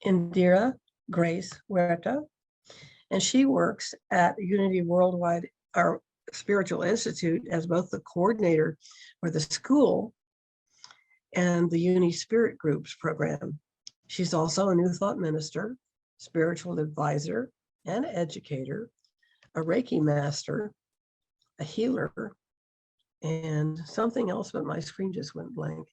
Indira Grace Huerta, and she works at Unity Worldwide, our Spiritual Institute, as both the coordinator for the school and the Uni Spirit Groups program. She's also a New Thought minister, spiritual advisor, and educator, a Reiki Master, a healer, and something else, but my screen just went blank.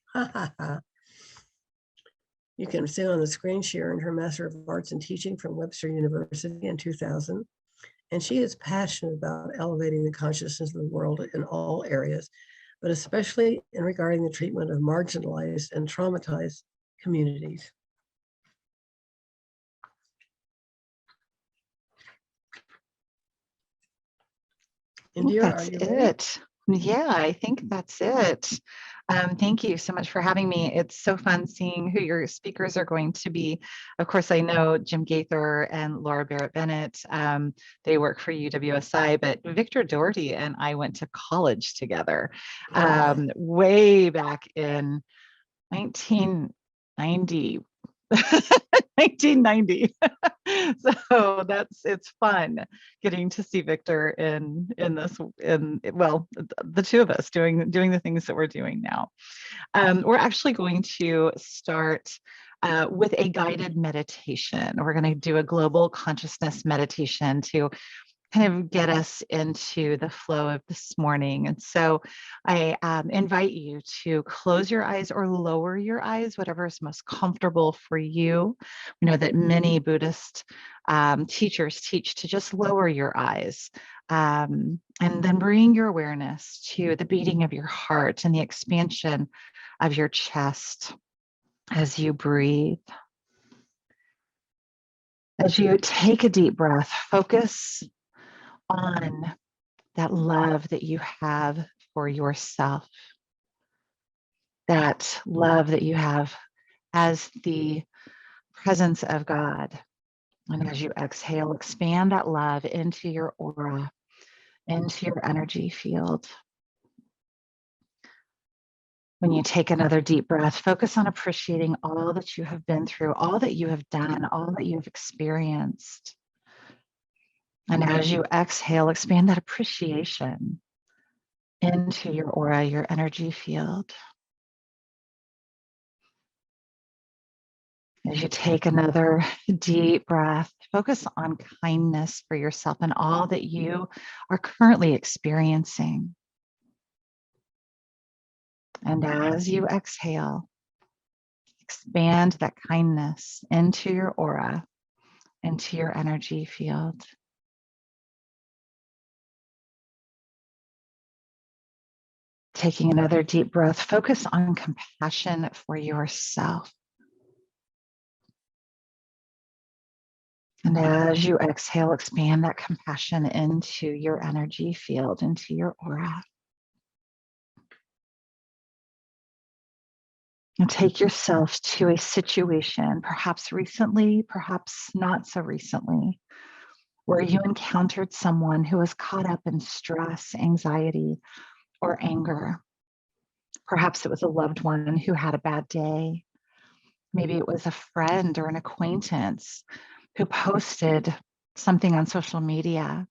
You can see on the screen she earned her Master of Arts in Teaching from Webster University in 2000. And she is passionate about elevating the consciousness of the world in all areas, but especially in regarding the treatment of marginalized and traumatized communities. Indira, that's it. Yeah, I think that's it. Thank you so much for having me. It's so fun seeing who your speakers are going to be. Of course, I know Jim Gaither and Laura Barrett Bennett. They work for UWSI, but Victor Doherty and I went to college together way back in 1990. 1990. So it's fun getting to see Victor in the two of us doing the things that we're doing now. We're actually going to start with a guided meditation. We're going to do a global consciousness meditation to kind of get us into the flow of this morning. And so I invite you to close your eyes or lower your eyes, whatever is most comfortable for you. We know that many Buddhist teachers teach to just lower your eyes and then bring your awareness to the beating of your heart and the expansion of your chest as you breathe. As you take a deep breath, focus on that love that you have for yourself, that love that you have as the presence of God. And as you exhale, expand that love into your aura, into your energy field. When you take another deep breath, focus on appreciating all that you have been through, all that you have done, all that you've experienced. And as you exhale, expand that appreciation into your aura, your energy field. As you take another deep breath, focus on kindness for yourself and all that you are currently experiencing. And as you exhale, expand that kindness into your aura, into your energy field. Taking another deep breath, focus on compassion for yourself. And as you exhale, expand that compassion into your energy field, into your aura. And take yourself to a situation, perhaps recently, perhaps not so recently, where you encountered someone who was caught up in stress, anxiety, or anger. Perhaps it was a loved one who had a bad day. Maybe it was a friend or an acquaintance who posted something on social media.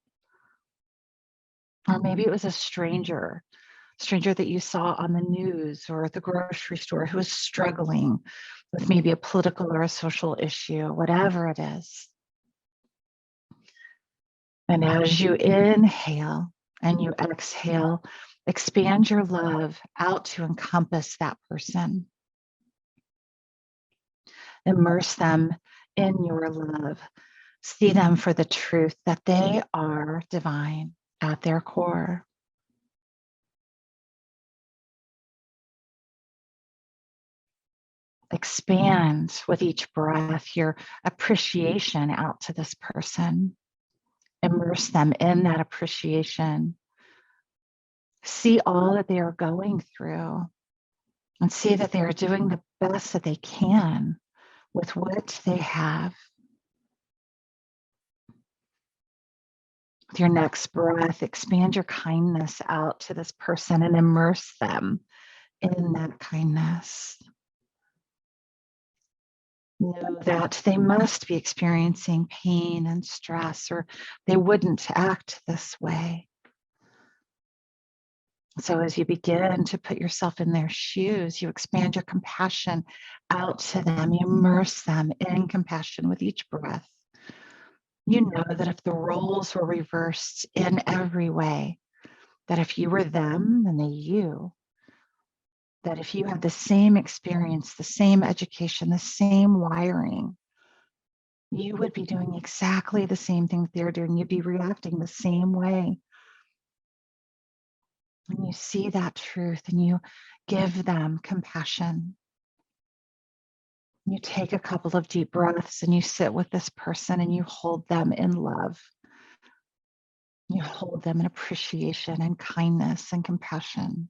Or maybe it was a stranger that you saw on the news or at the grocery store who was struggling with maybe a political or a social issue, whatever it is. And as you inhale and you exhale, expand your love out to encompass that person. Immerse them in your love. See them for the truth that they are divine at their core. Expand with each breath your appreciation out to this person. Immerse them in that appreciation. See all that they are going through and see that they are doing the best that they can with what they have. With your next breath, expand your kindness out to this person and immerse them in that kindness. know that they must be experiencing pain and stress, or they wouldn't act this way. So as you begin to put yourself in their shoes, you expand your compassion out to them, you immerse them in compassion with each breath. You know that if the roles were reversed in every way, that if you were them and they you, that if you had the same experience, the same education, the same wiring, you would be doing exactly the same thing that they're doing. You'd be reacting the same way. And you see that truth and you give them compassion. You take a couple of deep breaths and you sit with this person and you hold them in love. You hold them in appreciation and kindness and compassion.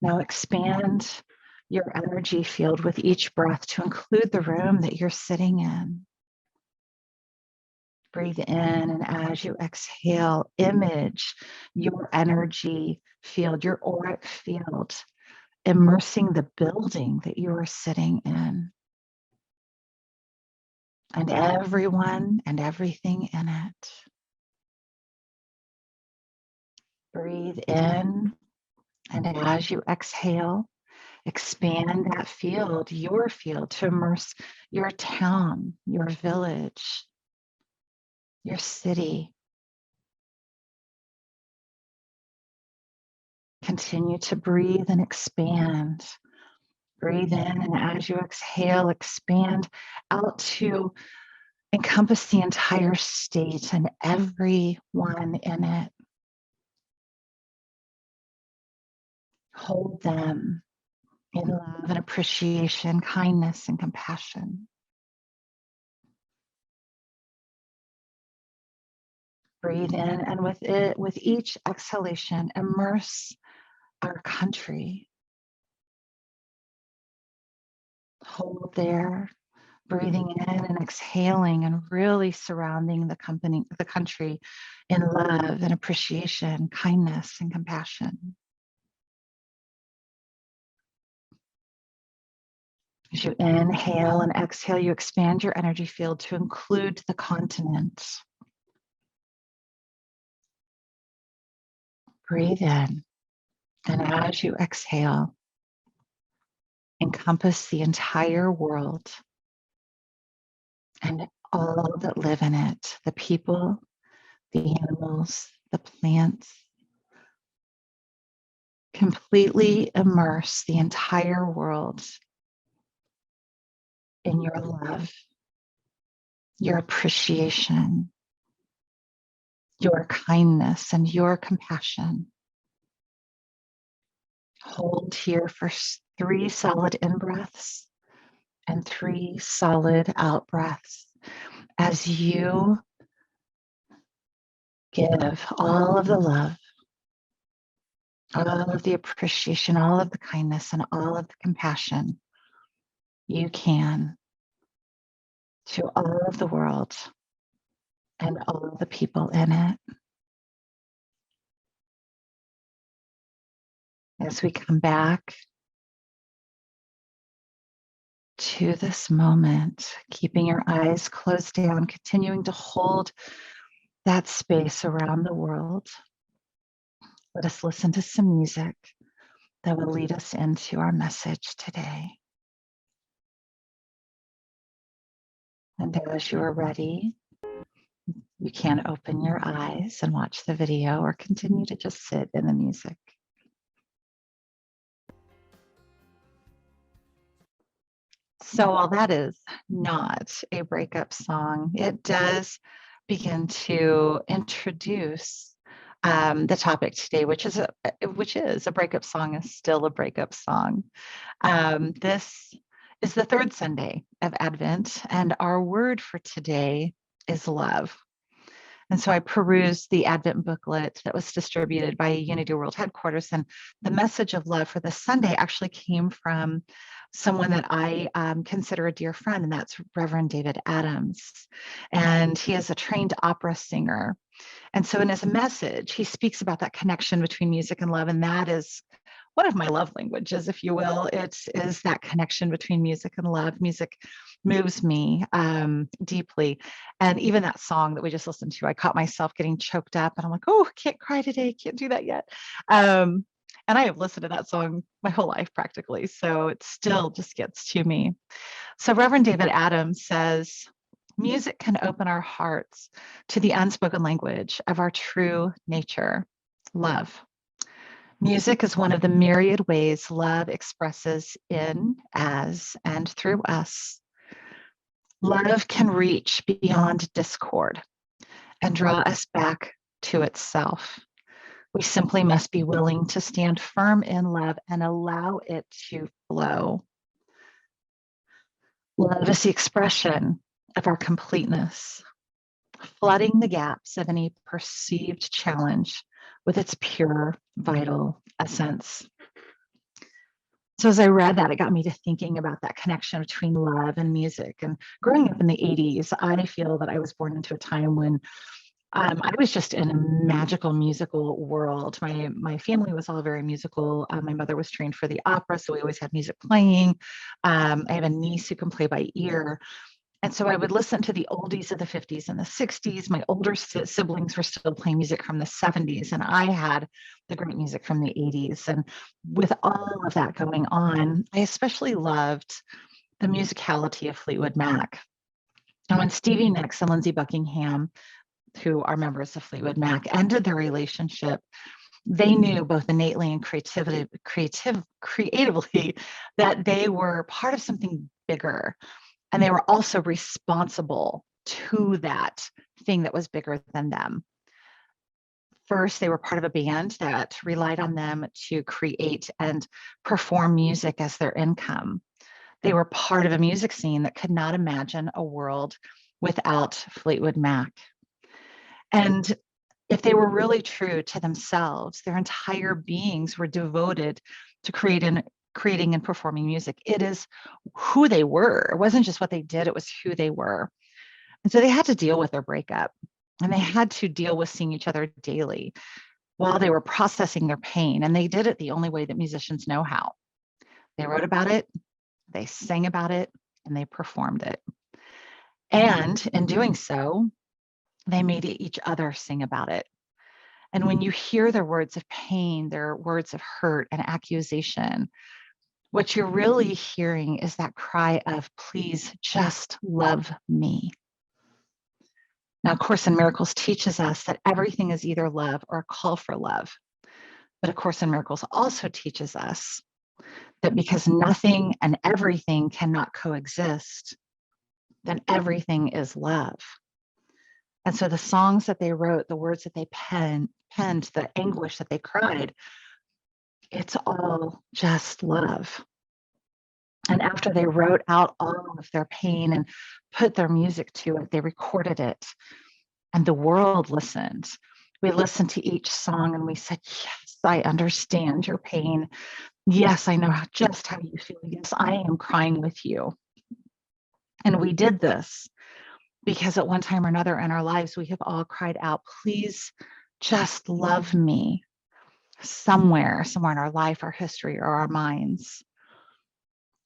Now expand your energy field with each breath to include the room that you're sitting in. Breathe in, and as you exhale, image your energy field, your auric field, immersing the building that you are sitting in, and everyone and everything in it. Breathe in, and as you exhale, expand that field, your field, to immerse your town, your village, your city. Continue to breathe and expand. Breathe in, and as you exhale, expand out to encompass the entire state and everyone in it. Hold them in love and appreciation, kindness and compassion. Breathe in, and with each exhalation, immerse our country. Hold there, breathing in and exhaling, and really surrounding the country in love and appreciation, kindness and compassion. As you inhale and exhale, you expand your energy field to include the continent. Breathe in, and as you exhale, encompass the entire world and all that live in it, the people, the animals, the plants. Completely immerse the entire world in your love, your appreciation, your kindness, and your compassion. Hold here for 3 solid in-breaths and 3 solid out-breaths as you give all of the love, all of the appreciation, all of the kindness, and all of the compassion you can to all of the world and all of the people in it. As we come back to this moment, keeping your eyes closed down, continuing to hold that space around the world, let us listen to some music that will lead us into our message today. And as you are ready, you can open your eyes and watch the video or continue to just sit in the music. So while that is not a breakup song, it does begin to introduce the topic today, which is a breakup song, is still a breakup song. This is the 3rd Sunday of Advent, and our word for today is love. And so I perused the Advent booklet that was distributed by Unity World Headquarters, and the message of love for this Sunday actually came from someone that I consider a dear friend, and that's Reverend David Adams. And he is a trained opera singer. And so in his message, he speaks about that connection between music and love, and that is one of my love languages, if you will. It is that connection between music and love. Music moves me deeply. And even that song that we just listened to, I caught myself getting choked up and I'm like, oh, can't cry today. Can't do that yet. And I have listened to that song my whole life practically. So it still just gets to me. So Reverend David Adams says, music can open our hearts to the unspoken language of our true nature, love. Music is one of the myriad ways love expresses in, as, and through us. Love can reach beyond discord and draw us back to itself. We simply must be willing to stand firm in love and allow it to flow. Love is the expression of our completeness, flooding the gaps of any perceived challenge with its pure, vital essence. So as I read that, it got me to thinking about that connection between love and music. And growing up in the 80s, I feel that I was born into a time when I was just in a magical musical world. My family was all very musical. My mother was trained for the opera, so we always had music playing. I have a niece who can play by ear. And so I would listen to the oldies of the 50s and the 60s. My older siblings were still playing music from the 70s, and I had the great music from the 80s. And with all of that going on, I especially loved the musicality of Fleetwood Mac. And when Stevie Nicks and Lindsey Buckingham, who are members of Fleetwood Mac, ended their relationship, they knew both innately and creatively that they were part of something bigger. And they were also responsible to that thing that was bigger than them. First, they were part of a band that relied on them to create and perform music as their income. They were part of a music scene that could not imagine a world without Fleetwood Mac. And if they were really true to themselves, their entire beings were devoted to creating and performing music. It is who they were. It wasn't just what they did, it was who they were. And so they had to deal with their breakup, and they had to deal with seeing each other daily while they were processing their pain. And they did it the only way that musicians know how. They wrote about it, they sang about it, and they performed it. And in doing so, they made each other sing about it. And when you hear their words of pain, their words of hurt and accusation, what you're really hearing is that cry of, please just love me. Now, A Course in Miracles teaches us that everything is either love or a call for love. But A Course in Miracles also teaches us that because nothing and everything cannot coexist, then everything is love. And so the songs that they wrote, the words that they penned, the anguish that they cried, it's all just love. And after they wrote out all of their pain and put their music to it, they recorded it. And the world listened. We listened to each song and we said, yes, I understand your pain. Yes, I know just how you feel. Yes, I am crying with you. And we did this because at one time or another in our lives, we have all cried out, please just love me, somewhere in our life, our history, or our minds.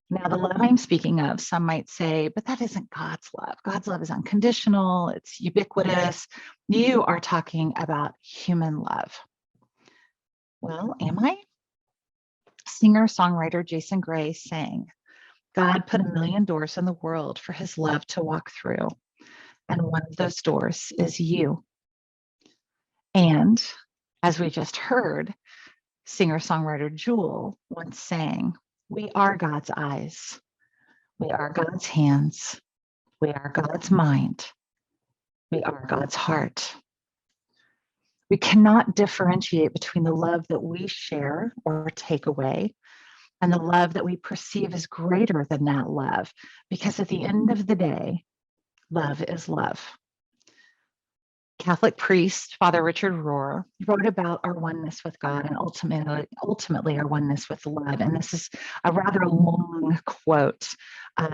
Now, the love I'm speaking of, some might say, but that isn't God's love. God's love is unconditional, it's ubiquitous. You are talking about human love. Well, am I? Singer-songwriter Jason Gray sang, God put 1 million doors in the world for his love to walk through. And one of those doors is you. And as we just heard, singer-songwriter Jewel once sang, we are God's eyes. We are God's hands. We are God's mind. We are God's heart. We cannot differentiate between the love that we share or take away and the love that we perceive as greater than that love, because at the end of the day, love is love. Catholic priest, Father Richard Rohr, wrote about our oneness with God and ultimately our oneness with love. And this is a rather long quote. So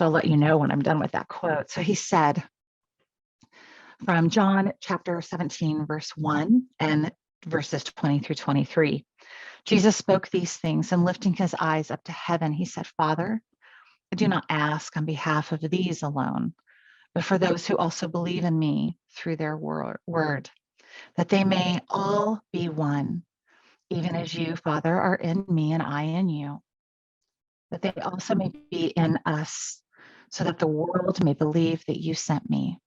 I'll let you know when I'm done with that quote. So he said from John chapter 17, verse 1, and verses 20 through 23. Jesus spoke these things, and lifting his eyes up to heaven, he said, Father, I do not ask on behalf of these alone, but for those who also believe in me through their word, that they may all be one, even as you, Father, are in me and I in you, that they also may be in us, so that the world may believe that you sent me.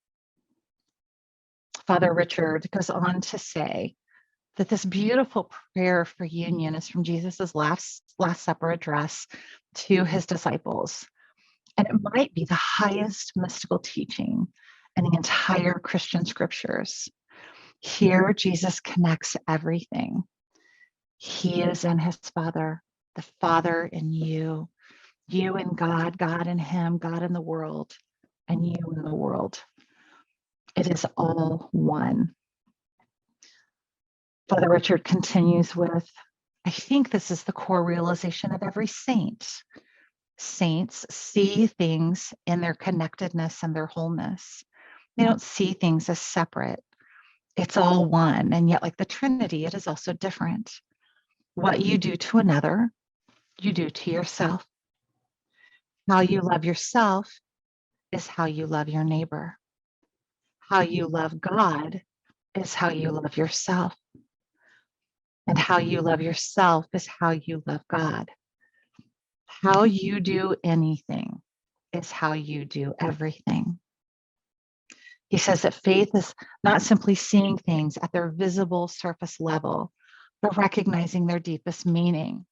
Father Richard goes on to say that this beautiful prayer for union is from Jesus's Last Supper address to his disciples. And it might be the highest mystical teaching in the entire Christian scriptures. Here, Jesus connects everything. He is in his Father, the Father in you in God, God in him, God in the world, and you in the world. It is all one. Father Richard continues with, I think this is the core realization of every saint. Saints see things in their connectedness and their wholeness. They don't see things as separate. It's all one. And yet, like the Trinity, it is also different. What you do to another, you do to yourself. How you love yourself is how you love your neighbor. How you love God is how you love yourself. And how you love yourself is how you love God. How you do anything is how you do everything. He says that faith is not simply seeing things at their visible surface level, but recognizing their deepest meaning.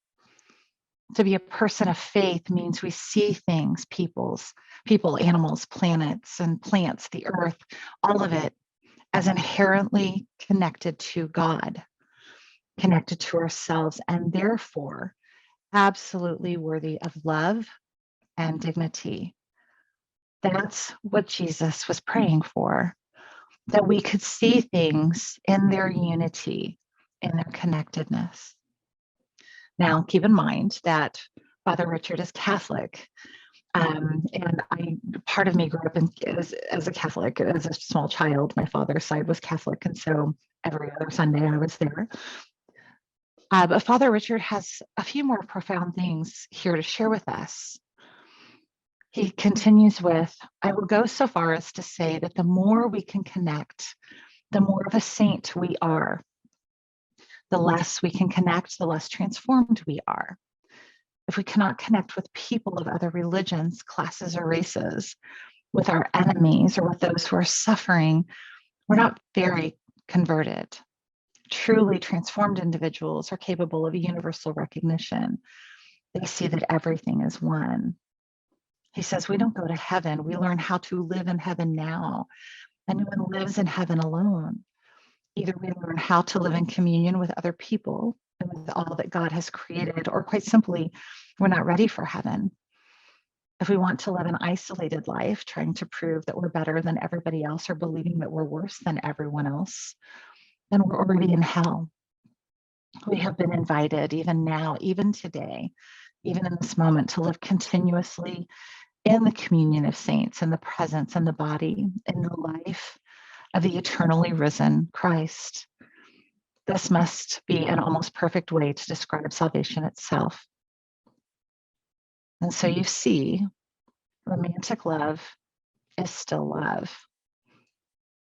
To be a person of faith means we see things, people, animals, planets, and plants, the earth, all of it as inherently connected to God, connected to ourselves, and therefore absolutely worthy of love and dignity. That's what Jesus was praying for, that we could see things in their unity, in their connectedness. Now, keep in mind that Father Richard is Catholic, and part of me grew up as a Catholic. As a small child, my father's side was Catholic, and so every other Sunday I was there. But Father Richard has a few more profound things here to share with us. He continues with, I will go so far as to say that the more we can connect, the more of a saint we are. The less we can connect, the less transformed we are. If we cannot connect with people of other religions, classes, or races, with our enemies or with those who are suffering, we're not very converted. Truly transformed individuals are capable of a universal recognition. They see that everything is one. He says, we don't go to heaven. We learn how to live in heaven now. And no one lives in heaven alone. Either we learn how to live in communion with other people and with all that God has created, or quite simply, we're not ready for heaven. If we want to live an isolated life, trying to prove that we're better than everybody else or believing that we're worse than everyone else, then we're already in hell. We have been invited, even now, even today, even in this moment, to live continuously in the communion of saints, in the presence and the body, in the life of the eternally risen Christ. This must be an almost perfect way to describe salvation itself. And so you see, romantic love is still love.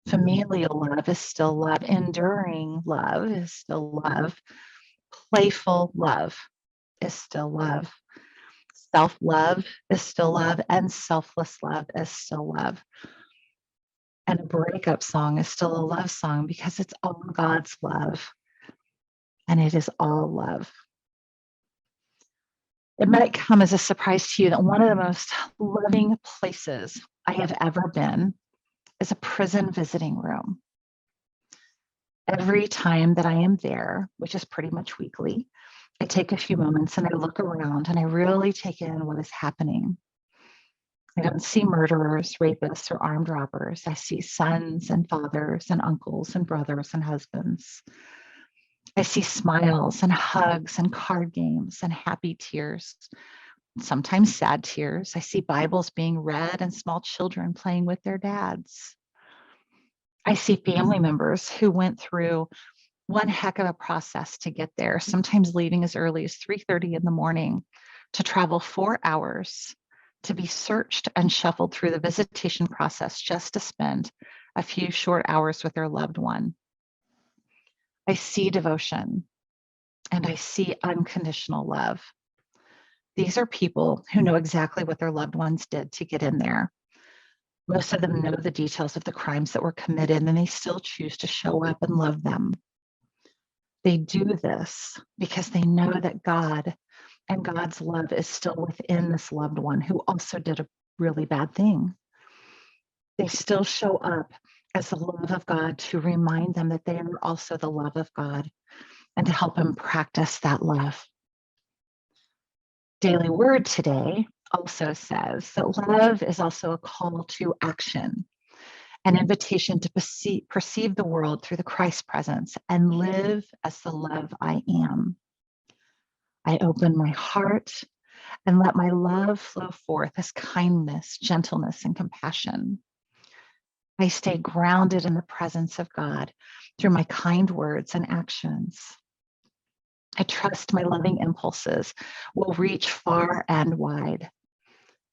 Familial love is still love. Enduring love is still love. Playful love is still love. Self-love is still love, and selfless love is still love. And a breakup song is still a love song because it's all God's love, and it is all love. It might come as a surprise to you that one of the most loving places I have ever been is a prison visiting room. Every time that I am there, which is pretty much weekly, I take a few moments and I look around and I really take in what is happening. I don't see murderers, rapists, or armed robbers. I see sons and fathers and uncles and brothers and husbands. I see smiles and hugs and card games and happy tears, sometimes sad tears. I see Bibles being read and small children playing with their dads. I see family members who went through One heck of a process to get there, sometimes leaving as early as 3:30 in the morning to travel 4 hours to be searched and shuffled through the visitation process just to spend a few short hours with their loved one. I see devotion and I see unconditional love. These are people who know exactly what their loved ones did to get in there. Most of them know the details of the crimes that were committed, and they still choose to show up and love them. They do this because they know that God and God's love is still within this loved one who also did a really bad thing. They still show up as the love of God to remind them that they are also the love of God and to help them practice that love. Daily Word today also says that love is also a call to action, an invitation to perceive the world through the Christ presence and live as the love I am. I open my heart and let my love flow forth as kindness, gentleness, and compassion. I stay grounded in the presence of God through my kind words and actions. I trust my loving impulses will reach far and wide.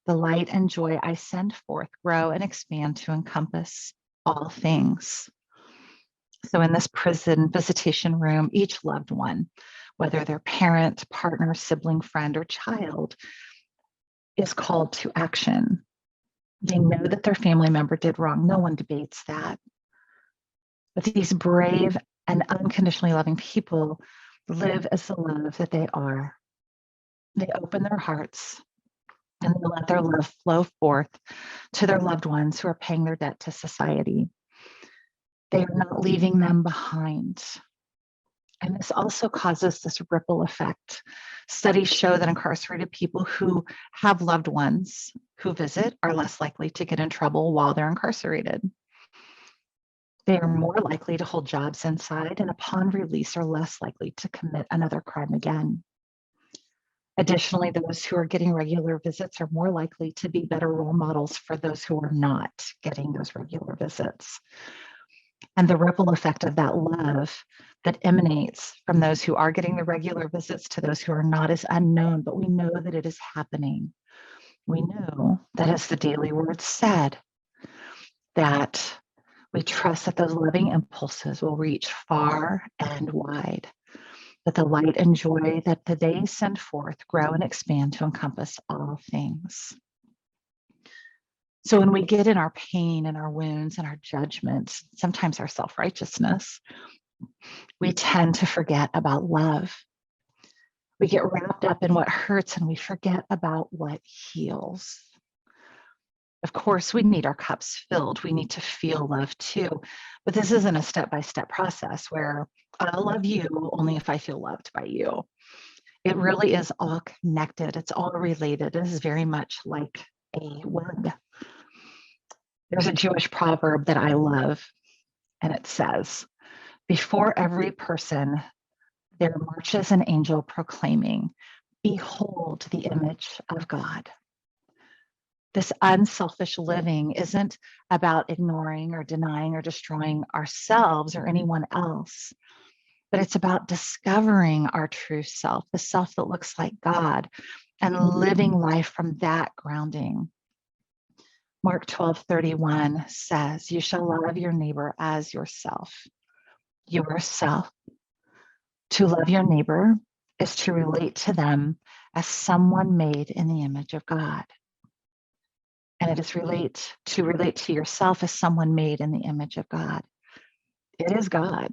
The light and joy I send forth grow and expand to encompass all things. So in this prison visitation room, each loved one, whether they're parent, partner, sibling, friend, or child, is called to action. They know that their family member did wrong. No one debates that. But these brave and unconditionally loving people live as the love that they are. They open their hearts and they let their love flow forth to their loved ones who are paying their debt to society. They are not leaving them behind. And this also causes this ripple effect. Studies show that incarcerated people who have loved ones who visit are less likely to get in trouble while they're incarcerated. They are more likely to hold jobs inside, and upon release are less likely to commit another crime again. Additionally, those who are getting regular visits are more likely to be better role models for those who are not getting those regular visits. And the ripple effect of that love that emanates from those who are getting the regular visits to those who are not is unknown, but we know that it is happening. We know that, as the Daily Word said, that we trust that those loving impulses will reach far and wide, that the light and joy that they send forth grow and expand to encompass all things. So when we get in our pain and our wounds and our judgments, sometimes our self-righteousness, we tend to forget about love. We get wrapped up in what hurts and we forget about what heals. Of course, we need our cups filled. We need to feel love too. But this isn't a step-by-step process where I'll love you only if I feel loved by you. It really is all connected. It's all related. It is very much like a web. There's a Jewish proverb that I love, and it says, "Before every person, there marches an angel proclaiming, 'Behold the image of God.'" This unselfish living isn't about ignoring or denying or destroying ourselves or anyone else, but it's about discovering our true self, the self that looks like God, and living life from that grounding. Mark 12:31 says, "You shall love your neighbor as yourself." Yourself. To love your neighbor is to relate to them as someone made in the image of God. And it is to relate to yourself as someone made in the image of God. It is God,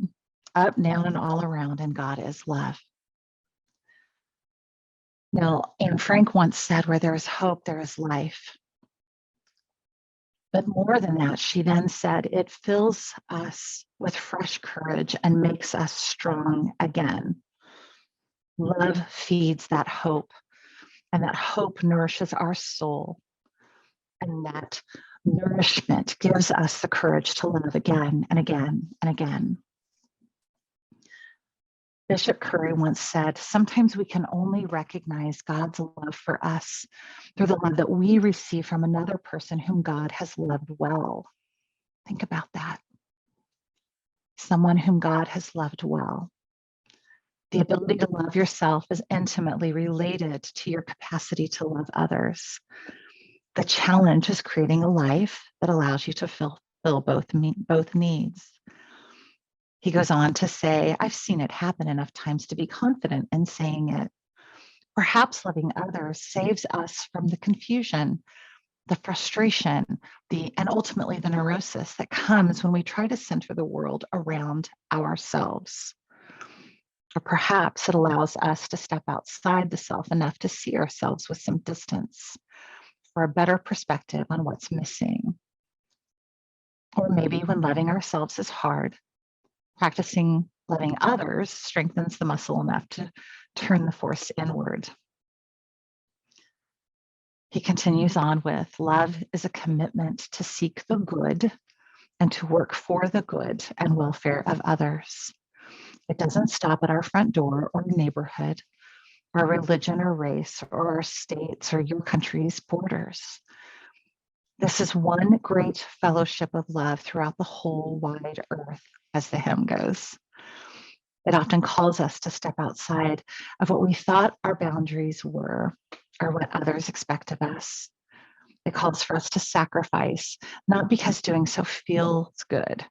up, down, and all around, and God is love. Now, Anne Frank once said, "Where there is hope, there is life." But more than that, she then said, "It fills us with fresh courage and makes us strong again." Love feeds that hope, and that hope nourishes our soul. And that nourishment gives us the courage to live again and again and again. Bishop Curry once said, "Sometimes we can only recognize God's love for us through the love that we receive from another person whom God has loved well." Think about that. someone whom God has loved well. The ability to love yourself is intimately related to your capacity to love others. The challenge is creating a life that allows you to fulfill both needs. He goes on to say, I've seen it happen enough times to be confident in saying it. Perhaps loving others saves us from the confusion, the frustration, and ultimately the neurosis that comes when we try to center the world around ourselves. Or perhaps it allows us to step outside the self enough to see ourselves with some distance for a better perspective on what's missing. Or maybe when loving ourselves is hard, practicing loving others strengthens the muscle enough to turn the force inward. He continues on with, love is a commitment to seek the good and to work for the good and welfare of others. It doesn't stop at our front door or neighborhood, our religion or race, or our states or your country's borders. This is one great fellowship of love throughout the whole wide earth, as the hymn goes. It often calls us to step outside of what we thought our boundaries were or what others expect of us. It calls for us to sacrifice, not because doing so feels good,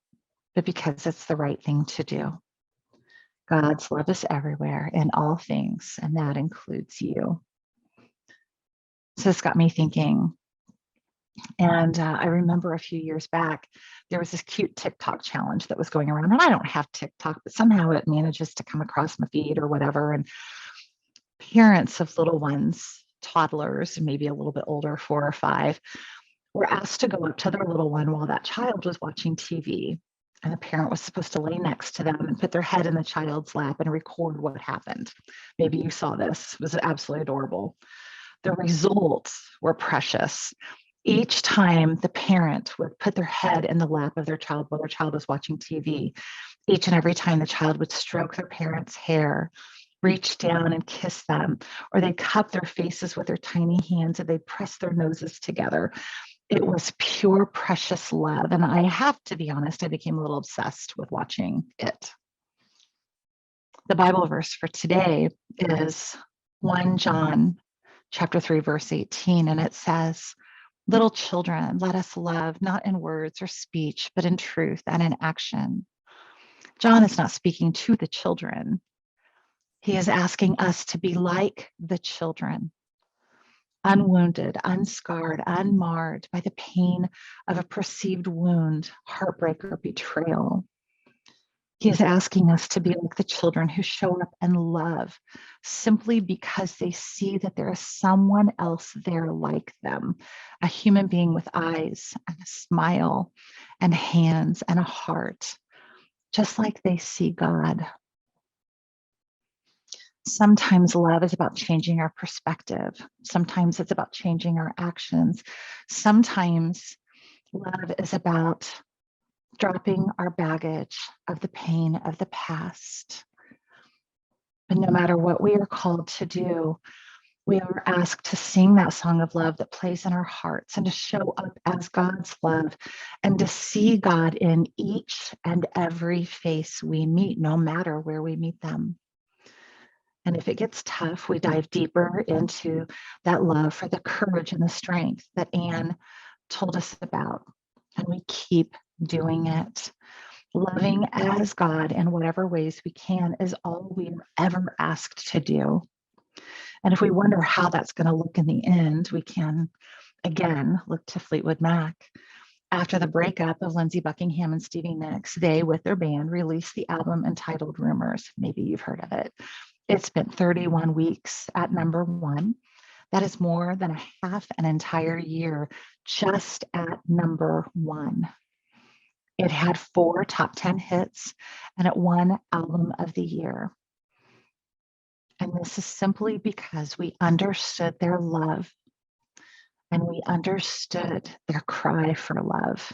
but because it's the right thing to do. God's love is everywhere in all things, and that includes you. So this got me thinking. And I remember a few years back, there was this cute TikTok challenge that was going around. And I don't have TikTok, but somehow it manages to come across my feed or whatever. And parents of little ones, toddlers, maybe a little bit older, 4 or 5, were asked to go up to their little one while that child was watching TV. And the parent was supposed to lay next to them and put their head in the child's lap and record what happened. Maybe you saw this. It was absolutely adorable. The results were precious. Each time the parent would put their head in the lap of their child while their child was watching TV, each and every time the child would stroke their parent's hair, reach down and kiss them, or they'd cup their faces with their tiny hands and they'd press their noses together. It was pure, precious love. And I have to be honest, I became a little obsessed with watching it. The Bible verse for today is 1 John chapter 3, verse 18, and it says, little children, let us love, not in words or speech, but in truth and in action. John is not speaking to the children. He is asking us to be like the children, unwounded, unscarred, unmarred by the pain of a perceived wound, heartbreak, or betrayal. He is asking us to be like the children who show up and love simply because they see that there is someone else there like them, a human being with eyes and a smile and hands and a heart, just like they see God. Sometimes love is about changing our perspective. Sometimes it's about changing our actions. Sometimes love is about dropping our baggage of the pain of the past. But no matter what we are called to do, we are asked to sing that song of love that plays in our hearts and to show up as God's love and to see God in each and every face we meet, no matter where we meet them. And if it gets tough, we dive deeper into that love for the courage and the strength that Anne told us about. And we keep doing it. Loving as God in whatever ways we can is all we are ever asked to do. And if we wonder how that's going to look in the end, we can, again, look to Fleetwood Mac. After the breakup of Lindsey Buckingham and Stevie Nicks, they, with their band, released the album entitled Rumors. Maybe you've heard of it. It spent 31 weeks at #1. That is more than a half an entire year just at #1. It had 4 top 10 hits and it won Album of the Year. And this is simply because we understood their love and we understood their cry for love.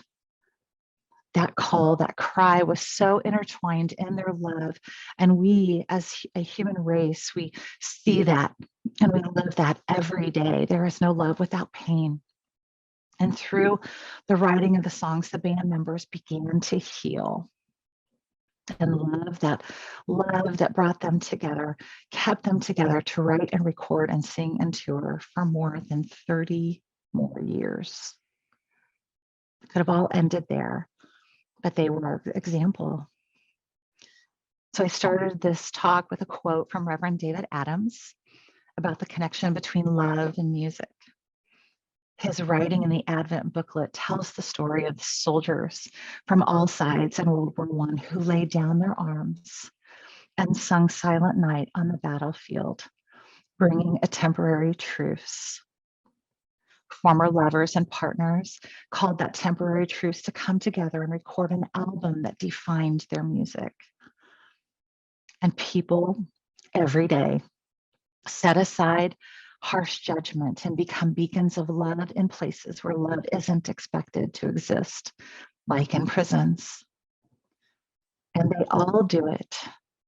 That call, that cry was so intertwined in their love. And we, as a human race, we see that and we live that every day. There is no love without pain. And through the writing of the songs, the band members began to heal. And love that brought them together, kept them together to write and record and sing and tour for more than 30 more years. It could have all ended there, but they were an example. So I started this talk with a quote from Reverend David Adams about the connection between love and music. His writing in the Advent booklet tells the story of the soldiers from all sides in World War I who laid down their arms and sung Silent Night on the battlefield, bringing a temporary truce. Former lovers and partners called that temporary truce to come together and record an album that defined their music. And people every day set aside harsh judgment and become beacons of love in places where love isn't expected to exist, like in prisons. And they all do it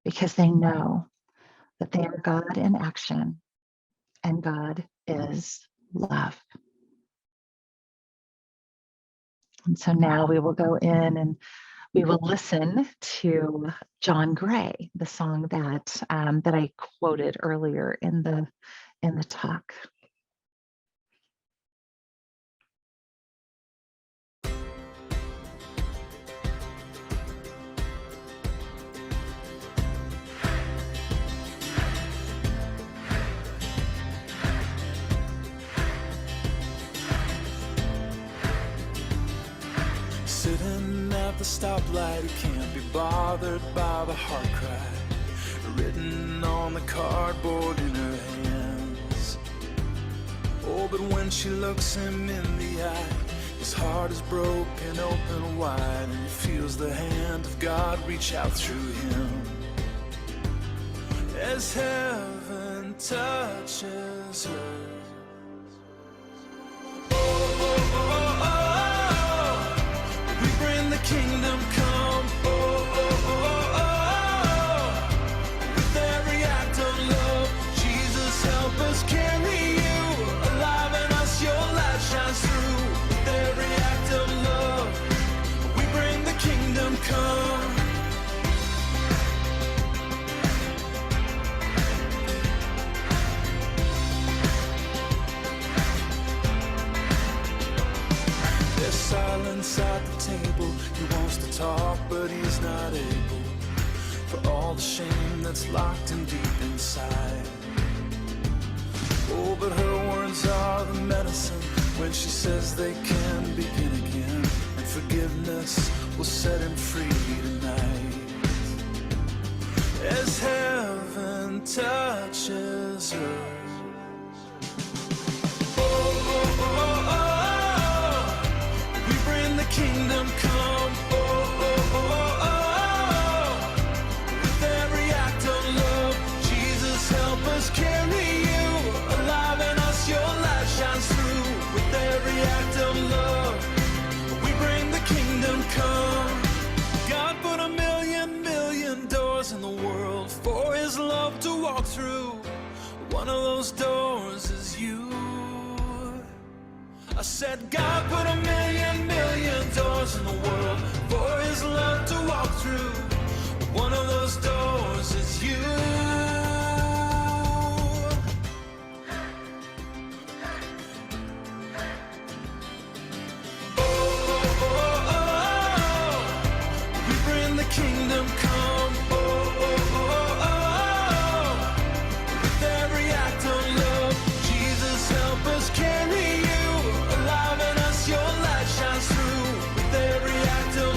because they know that they are God in action, and God is love. And so now we will go in and we will listen to John Gray, the song that I quoted earlier in the talk. Sitting at the stoplight, he can't be bothered by the heart cry written on the cardboard in her hands. Oh, but when she looks him in the eye, his heart is broken open wide, and he feels the hand of God reach out through him. As heaven touches her, kingdom come, with every act of love. Jesus, help us carry you alive in us. Your light shines through. With every act of love, we bring the kingdom come. There's silence at the table. He wants to talk, but he's not able, for all the shame that's locked him deep inside. Oh, but her words are the medicine when she says they can begin again, and forgiveness will set him free tonight. As heaven touches her, kingdom come, with every act of love. Jesus, help us carry you alive in us. Your light shines through. With every act of love, we bring the kingdom come. God put a million doors in the world for his love to walk through. One of those doors is you. I said God put a million doors in the world for his love to walk through. One of those doors is you. We bring the kingdom come. With every act of love, Jesus, help us carry you alive in us. Your light shines through. With every act of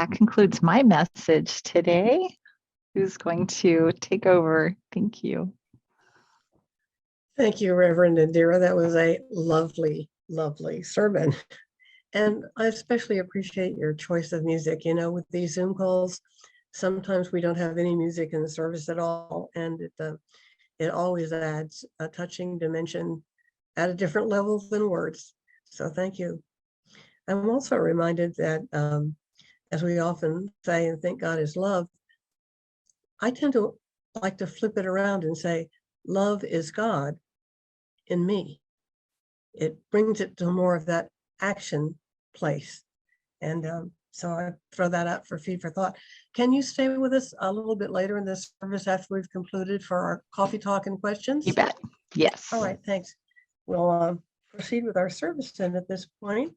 that concludes my message today. Who's going to take over? Thank you. Thank you, Reverend Indira. That was a lovely, lovely sermon. And I especially appreciate your choice of music. You know, with these Zoom calls, sometimes we don't have any music in the service at all. And it always adds a touching dimension at a different level than words. So thank you. I'm also reminded that, as we often say and think God is love, I tend to like to flip it around and say, love is God in me. It brings it to more of that action place. And so I throw that out for feed for thought. Can you stay with us a little bit later in this service after we've concluded for our coffee talk and questions? You bet. Yes. All right, thanks. We'll proceed with our service then at this point.